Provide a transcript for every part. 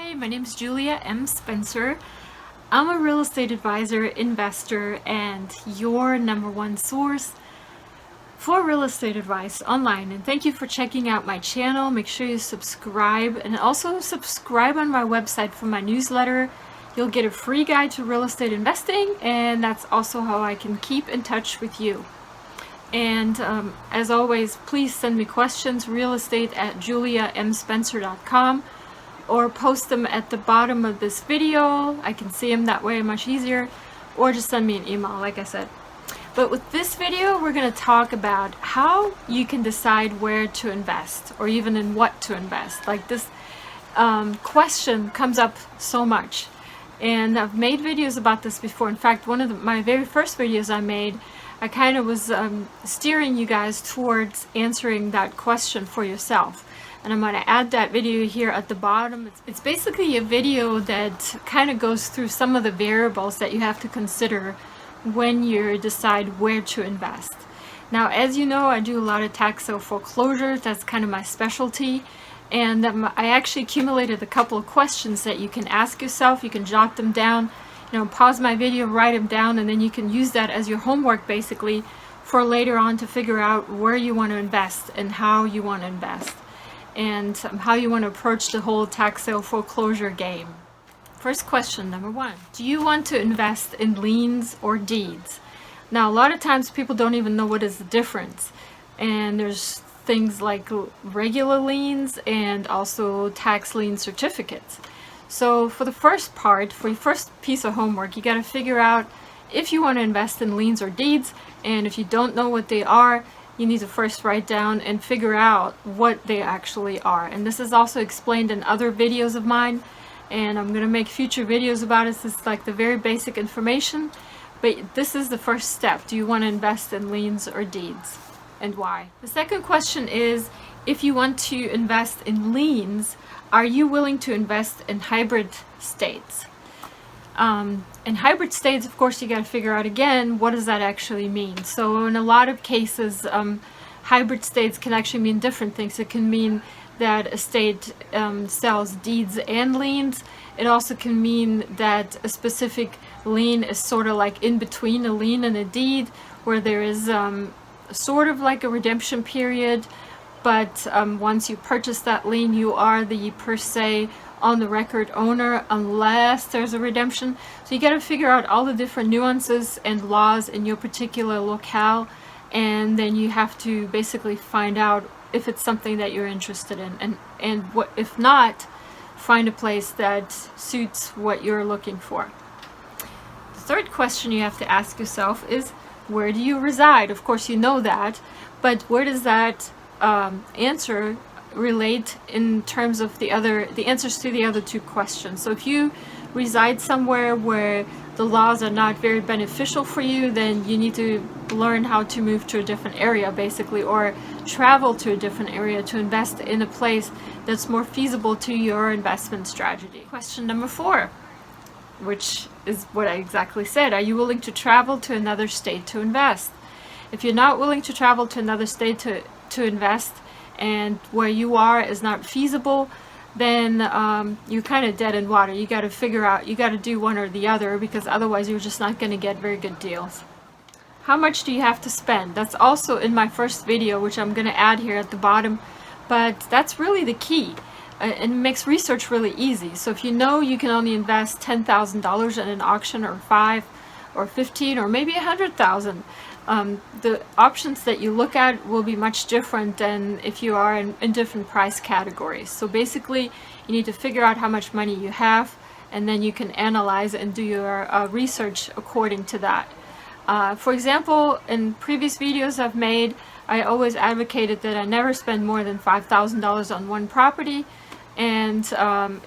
Hi, my name is Julia M. Spencer. I'm a real estate advisor, investor, and your number one source for real estate advice online. And thank you for checking out my channel. Make sure you subscribe, and also subscribe on my website for my newsletter. You'll get a free guide to real estate investing, and that's also how I can keep in touch with you. And as always, please send me questions, realestate@juliamspencer.com, or post them at the bottom of this video. I can see them that way much easier, or just send me an email, like I said. But with this video, we're going to talk about how you can decide where to invest, or even in what to invest. Like this question comes up so much, and I've made videos about this before. In fact, one of my very first videos I made, I kind of was steering you guys towards answering that question for yourself. And I'm going to add that video here at the bottom. It's basically a video that kind of goes through some of the variables that you have to consider when you decide where to invest. Now, as you know, I do a lot of tax sale foreclosures. That's kind of my specialty. And I actually accumulated a couple of questions that you can ask yourself. You can jot them down, pause my video, write them down, and then you can use that as your homework basically for later on to figure out where you want to invest and how you want to invest, and how you want to approach the whole tax sale foreclosure game. First question, number one, do you want to invest in liens or deeds? Now, a lot of times people don't even know what is the difference, and there's things like regular liens and also tax lien certificates. So for the first part, for your first piece of homework, you got to figure out if you want to invest in liens or deeds, and if you don't know what they are, you need to first write down and figure out what they actually are. And this is also explained in other videos of mine, and I'm going to make future videos about it. This is like the very basic information, but this is the first step. Do you want to invest in liens or deeds, and why? The second question is, if you want to invest in liens, are you willing to invest in hybrid states? In hybrid states, of course, you got to figure out again, what does that actually mean? So in a lot of cases, hybrid states can actually mean different things. It can mean that a state sells deeds and liens. It also can mean that a specific lien is sort of like in between a lien and a deed, where there is sort of like a redemption period, but once you purchase that lien, you are the per se on the record owner unless there's a redemption. So you got to figure out all the different nuances and laws in your particular locale, and then you have to basically find out if it's something that you're interested in, and what, if not, find a place that suits what you're looking for. The third question you have to ask yourself is, where do you reside? Of course you know that, but where does that answer relate in terms of the answers to the other two questions? So if you reside somewhere where the laws are not very beneficial for you, then you need to learn how to move to a different area basically, or travel to a different area to invest in a place that's more feasible to your investment strategy. Question number 4, which is what I exactly said. Are you willing to travel to another state to invest? If you're not willing to travel to another state to invest, and where you are is not feasible, then you're kind of dead in water. You got to figure out, you got to do one or the other, because otherwise you're just not going to get very good deals. How much do you have to spend? That's also in my first video, which I'm going to add here at the bottom, but that's really the key. And it makes research really easy. So if you know you can only invest $10,000 in an auction, or 5 or 15 or maybe 100,000, the options that you look at will be much different than if you are in different price categories. So basically, you need to figure out how much money you have, and then you can analyze and do your research according to that. For example, in previous videos I've made, I always advocated that I never spend more than $5,000 on one property, and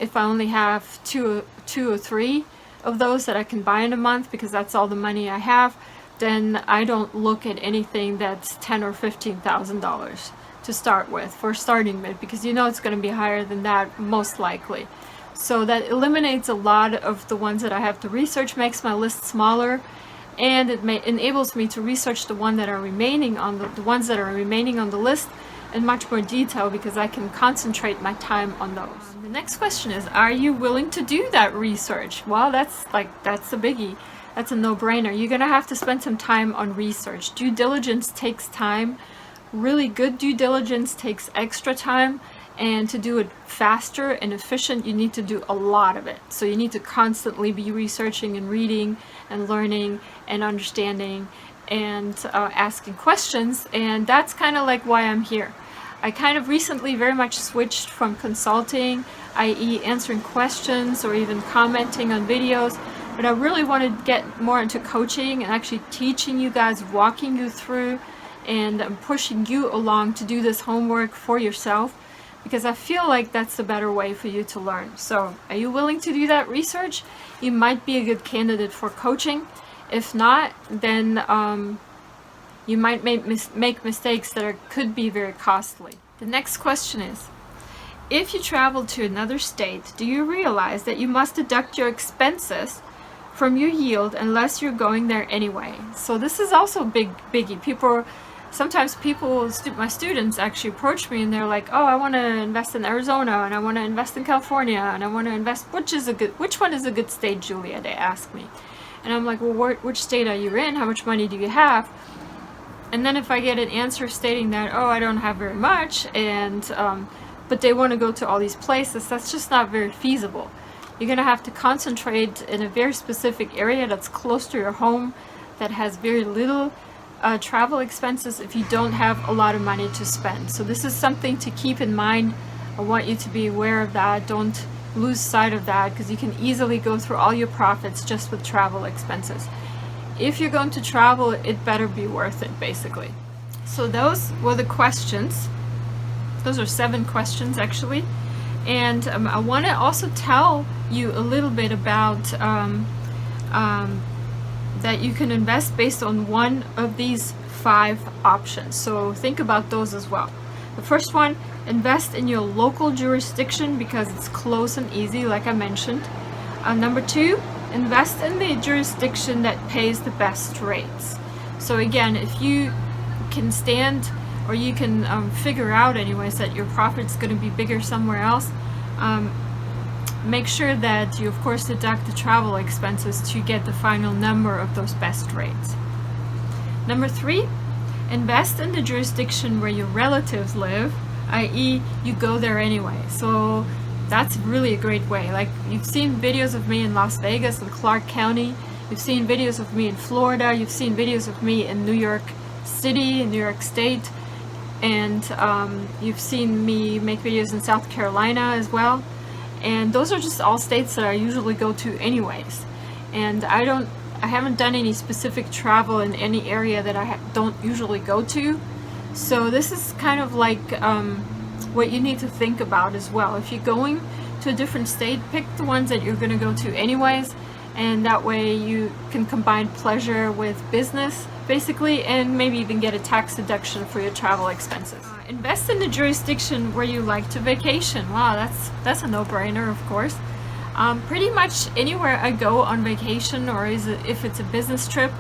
if I only have two or three of those that I can buy in a month, because that's all the money I have, then I don't look at anything that's $10,000 or $15,000 to start with for starting bid, because it's going to be higher than that most likely. So that eliminates a lot of the ones that I have to research, makes my list smaller, and it enables me to research the ones that are remaining on the list in much more detail because I can concentrate my time on those. The next question is, are you willing to do that research? Well, that's a biggie. That's a no-brainer. You're gonna have to spend some time on research. Due diligence takes time. Really good due diligence takes extra time, and to do it faster and efficient, you need to do a lot of it. So you need to constantly be researching and reading and learning and understanding and asking questions, and that's kind of like why I'm here. I kind of recently very much switched from consulting, i.e. answering questions or even commenting on videos, but I really want to get more into coaching and actually teaching you guys, walking you through, and pushing you along to do this homework for yourself, because I feel like that's the better way for you to learn. So are you willing to do that research? You might be a good candidate for coaching. If not, then you might make mistakes that could be very costly. The next question is, if you travel to another state, do you realize that you must deduct your expenses from your yield unless you're going there anyway? So this is also a biggie. Sometimes my students actually approach me and they're like, oh, I want to invest in Arizona, and I want to invest in California, and I want to invest, which one is a good state, Julia? They ask me. And I'm like, well, which state are you in? How much money do you have? And then if I get an answer stating that, oh, I don't have very much, and but they want to go to all these places, that's just not very feasible. You're going to have to concentrate in a very specific area that's close to your home, that has very little travel expenses if you don't have a lot of money to spend. So this is something to keep in mind. I want you to be aware of that. Don't lose sight of that, because you can easily go through all your profits just with travel expenses. If you're going to travel, it better be worth it, basically. So those were the questions. Those are 7 questions actually. And I want to also tell you a little bit about that you can invest based on one of these 5 options. So think about those as well. The first one, invest in your local jurisdiction because it's close and easy, like I mentioned. Number 2, invest in the jurisdiction that pays the best rates. So again, if you can stand, or you can figure out anyways that your profit's going to be bigger somewhere else, make sure that you of course deduct the travel expenses to get the final number of those best rates. Number 3, invest in the jurisdiction where your relatives live, i.e. you go there anyway. So that's really a great way. Like, you've seen videos of me in Las Vegas and Clark County, you've seen videos of me in Florida, you've seen videos of me in New York City, in New York State, and you've seen me make videos in South Carolina as well. And those are just all states that I usually go to anyways. And I haven't done any specific travel in any area that I don't usually go to. So this is kind of like what you need to think about as well. If you're going to a different state, pick the ones that you're going to go to anyways, and that way you can combine pleasure with business basically, and maybe even get a tax deduction for your travel expenses. Invest in the jurisdiction where you like to vacation. Wow, that's a no-brainer, of course. Pretty much anywhere I go on vacation, or if it's a business trip,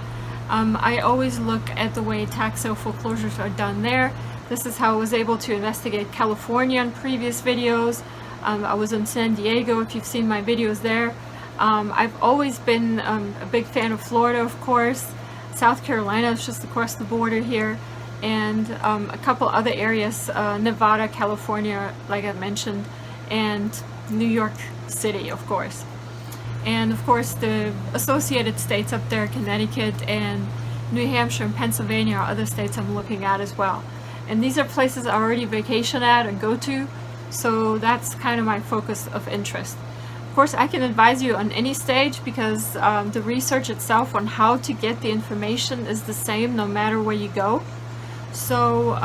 I always look at the way tax sale foreclosures are done there. This is how I was able to investigate California in previous videos. I was in San Diego, if you've seen my videos there. I've always been a big fan of Florida, of course. South Carolina is just across the border here, and a couple other areas, Nevada, California, like I mentioned, and New York City, of course. And of course the associated states up there, Connecticut and New Hampshire and Pennsylvania, are other states I'm looking at as well. And these are places I already vacation at and go to, so that's kind of my focus of interest. Of course, I can advise you on any stage, because the research itself on how to get the information is the same no matter where you go. So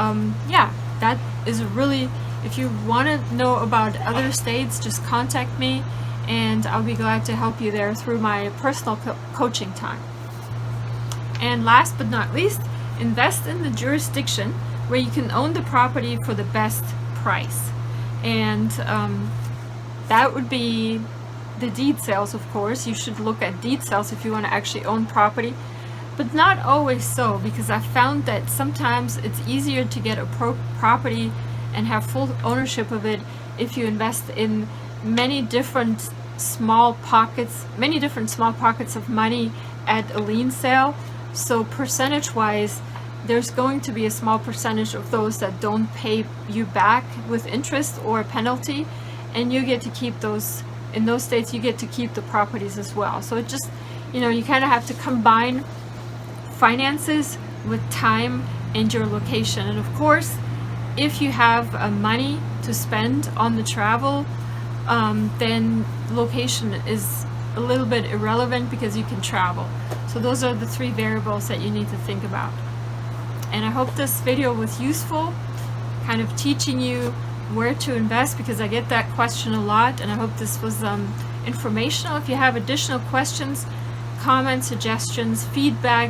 yeah, that is really, if you want to know about other states, just contact me and I'll be glad to help you there through my personal coaching time. And last but not least, invest in the jurisdiction where you can own the property for the best price. And that would be the deed sales, of course. You should look at deed sales if you want to actually own property. But not always so, because I found that sometimes it's easier to get a property and have full ownership of it if you invest in many different small pockets of money at a lien sale. So percentage-wise, there's going to be a small percentage of those that don't pay you back with interest or a penalty, and you get to keep those. In those states, you get to keep the properties as well. So it just, you kind of have to combine finances with time and your location. And of course, if you have money to spend on the travel, then location is a little bit irrelevant because you can travel. So those are the 3 variables that you need to think about. And I hope this video was useful, kind of teaching you where to invest, because I get that question a lot, and I hope this was informational. If you have additional questions, comments, suggestions, feedback,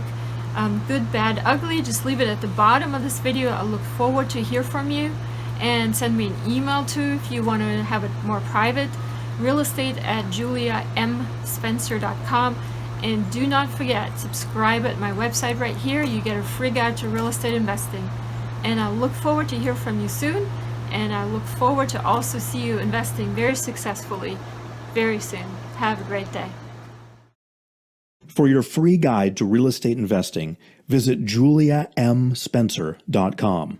good, bad, ugly, just leave it at the bottom of this video. I look forward to hear from you, and send me an email too if you want to have it more private, realestate@juliamspencer.com. And do not forget, subscribe at my website right here. You get a free guide to real estate investing. And I look forward to hear from you soon, and I look forward to also see you investing very successfully very soon. Have a great day. For your free guide to real estate investing, visit juliamspencer.com.